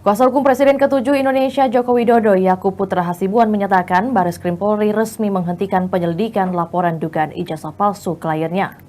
Kuasa Hukum Presiden ke-7 Indonesia Joko Widodo, Yakub Putra Hasibuan menyatakan Barreskrim Polri resmi menghentikan penyelidikan laporan dugaan ijazah palsu kliennya.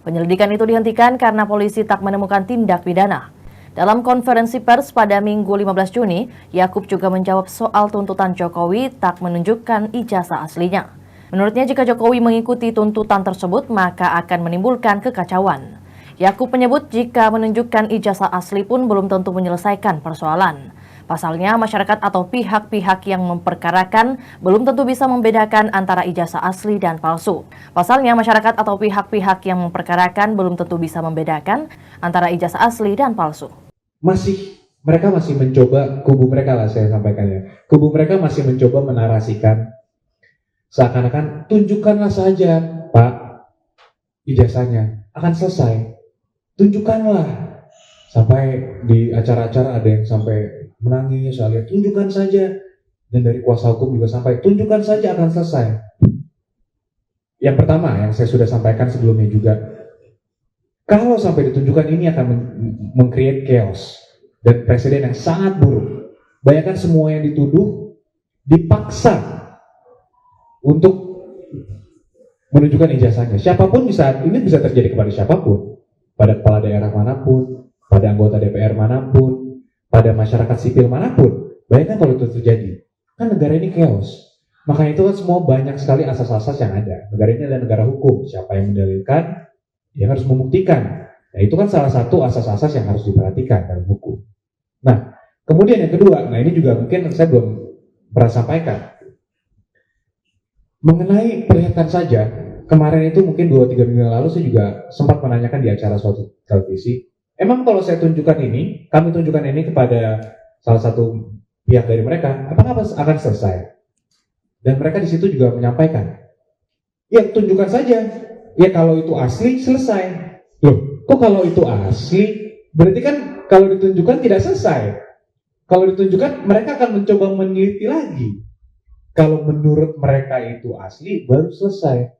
Penyelidikan itu dihentikan karena polisi tak menemukan tindak pidana. Dalam konferensi pers pada Minggu 15 Juni, Yakub juga menjawab soal tuntutan Jokowi tak menunjukkan ijazah aslinya. Menurutnya jika Jokowi mengikuti tuntutan tersebut maka akan menimbulkan kekacauan. Yakub menyebut jika menunjukkan ijazah asli pun belum tentu menyelesaikan persoalan. Pasalnya masyarakat atau pihak-pihak yang memperkarakan belum tentu bisa membedakan antara ijazah asli dan palsu. Pasalnya masyarakat atau pihak-pihak yang memperkarakan belum tentu bisa membedakan antara ijazah asli dan palsu. Mereka masih mencoba, kubu mereka lah saya sampaikan ya. Kubu mereka masih mencoba menarasikan seakan-akan tunjukkanlah saja Pak ijazahnya akan selesai. Tunjukkanlah. Sampai di acara-acara ada yang sampai menangis, saya lihat tunjukkan saja. Dan dari kuasa hukum juga sampai tunjukkan saja akan selesai. Yang pertama yang saya sudah sampaikan sebelumnya juga, kalau sampai ditunjukkan ini akan meng-create chaos dan presiden yang sangat buruk. Bayangkan semua yang dituduh dipaksa untuk menunjukkan ijazahnya. Siapapun ini bisa terjadi kepada siapapun. Pada kepala daerah manapun, pada anggota DPR manapun, pada masyarakat sipil manapun. Bayangkan kalau itu terjadi. Kan negara ini chaos. Makanya itu kan semua banyak sekali asas-asas yang ada. Negara ini adalah negara hukum. Siapa yang mendalilkan, dia harus membuktikan. Nah itu kan salah satu asas-asas yang harus diperhatikan dalam hukum. Nah, kemudian yang kedua, nah ini juga mungkin saya belum pernah sampaikan. Mengenai perlihatkan saja, kemarin itu mungkin 2-3 minggu lalu saya juga sempat menanyakan di acara suatu televisi, emang kalau saya tunjukkan ini, kami tunjukkan ini kepada salah satu pihak dari mereka, apakah akan selesai? Dan mereka di situ juga menyampaikan, ya tunjukkan saja, ya kalau itu asli selesai. Loh, kok kalau itu asli? Berarti kan kalau ditunjukkan tidak selesai. Kalau ditunjukkan mereka akan mencoba meneliti lagi. Kalau menurut mereka itu asli, baru selesai.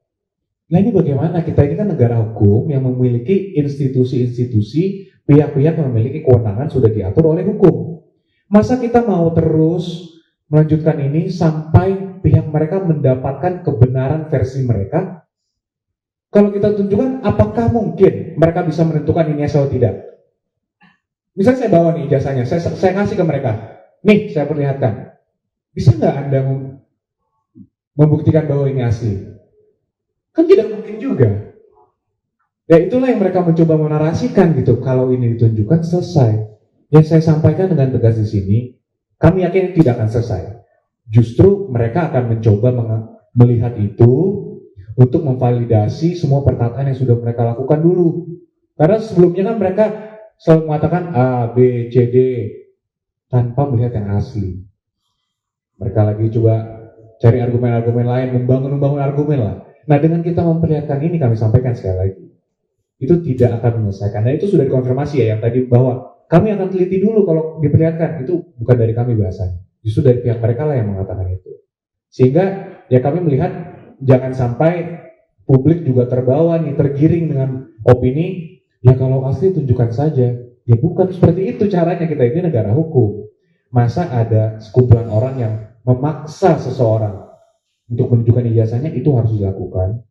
Nah ini bagaimana? Kita ini kan negara hukum yang memiliki institusi-institusi, pihak-pihak yang memiliki kewenangan sudah diatur oleh hukum. Masa kita mau terus melanjutkan ini sampai pihak mereka mendapatkan kebenaran versi mereka? Kalau kita tunjukkan, apakah mungkin mereka bisa menentukan ini asal atau tidak? Misalnya saya bawa nih ijazahnya, saya kasih ke mereka. Nih, saya perlihatkan. Bisa nggak Anda membuktikan bahwa ini asli? Kan tidak mungkin juga. Ya itulah yang mereka mencoba menarasikan gitu. Kalau ini ditunjukkan selesai. Yang saya sampaikan dengan tegas di sini, kami yakin tidak akan selesai. Justru mereka akan mencoba melihat itu untuk memvalidasi semua perkataan yang sudah mereka lakukan dulu. Karena sebelumnya kan mereka selalu mengatakan A, B, C, D tanpa melihat yang asli. Mereka lagi coba cari argumen-argumen lain, membangun argumen lah. Nah dengan kita memperlihatkan ini kami sampaikan sekali lagi, itu tidak akan menyelesaikan. Dan itu sudah dikonfirmasi ya yang tadi bahwa kami akan teliti dulu kalau diperlihatkan. Itu bukan dari kami bahasanya, justru dari pihak mereka lah yang mengatakan itu. Sehingga ya kami melihat jangan sampai publik juga terbawa nih, tergiring dengan opini, ya kalau asli tunjukkan saja. Ya bukan seperti itu caranya, kita ini negara hukum. Masa ada sekumpulan orang yang memaksa seseorang untuk menunjukkan ijazahnya, itu harus dilakukan.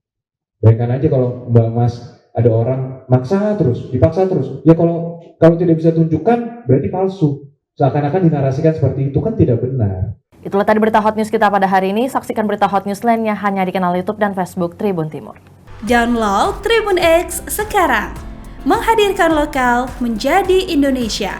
Bayangkan aja kalau Mbak Mas ada orang maksa terus, dipaksa terus. Ya kalau tidak bisa tunjukkan berarti palsu. Seakan-akan dinarasikan seperti itu, kan tidak benar. Itulah tadi berita hot news kita pada hari ini. Saksikan berita hot news lainnya hanya di kanal YouTube dan Facebook Tribun Timur. Download Tribun X sekarang. Menghadirkan lokal menjadi Indonesia.